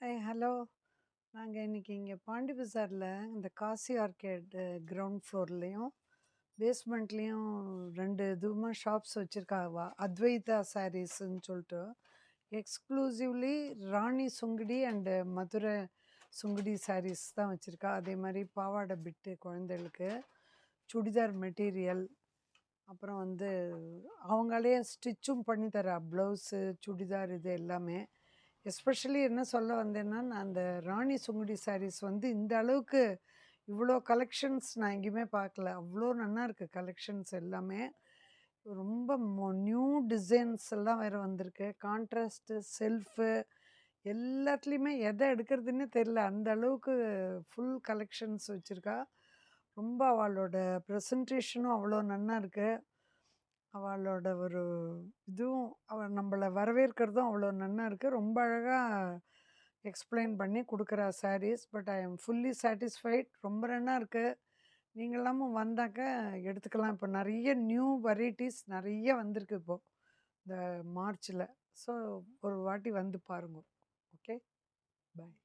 Hello. நாங்க இன்னைக்கு இங்க பாண்டி பஜார்ல இந்த காசி ஆர்கேட் கிரவுண்ட் ஃப்ளோர்லயும், பேஸ்மெண்ட்லயும் 2 இதுவுமா ஷாப்ஸ் வச்சிருக்காவ. அத்வைதா சாரீஸ்ன்னு சொல்லிட்டு. Exclusively Rani Sungudi and Madurai Sungudi sarees தான் வச்சிருக்கா. அதே மாதிரி பாவாடை பிட்டு குழந்தைகளுக்கு, சுடிதார் மெட்டீரியல், அப்புறம் வந்து அவங்களே ஸ்டிச்சும் பண்ணி தரா. ப்ளவுஸு, சுடிதார் இது எல்லாமே. எஸ்பெஷலி என்ன சொல்ல வந்தேன்னா, நான் அந்த ராணி சுங்குடி சாரீஸ் வந்து இந்த அளவுக்கு இவ்வளோ கலெக்ஷன்ஸ் நான் எங்கேயுமே பார்க்கல. அவ்வளோ நல்லா இருக்கு கலெக்ஷன்ஸ் எல்லாமே. ரொம்ப நியூ டிசைன்ஸ் எல்லாம் வேறு வந்திருக்கு. கான்ட்ராஸ்ட்டு, செல்ஃபு எல்லாத்துலேயுமே எதை எடுக்கிறதுன்னே தெரில. அந்த அளவுக்கு ஃபுல் கலெக்ஷன்ஸ் வச்சுருக்கா. ரொம்ப அவளோட ப்ரெசன்டேஷனும் அவ்வளோ நல்லா இருக்கு. அவளோட ஒரு இதுவும் அவள் நம்மளை வரவேற்கிறதும் அவ்வளோ நல்லா இருக்குது. ரொம்ப அழகாக எக்ஸ்பிளைன் பண்ணி கொடுக்குறா saris. But I am fully satisfied. ரொம்ப நல்லா இருக்குது. நீங்களாமும் வந்தாக்க எடுத்துக்கலாம். இப்போ நிறைய நியூ வெரைட்டிஸ் நிறைய வந்திருக்கு இப்போது இந்த மார்ச்சில். ஸோ ஒரு வாட்டி வந்து பாருங்க. ஓகே, பாய்.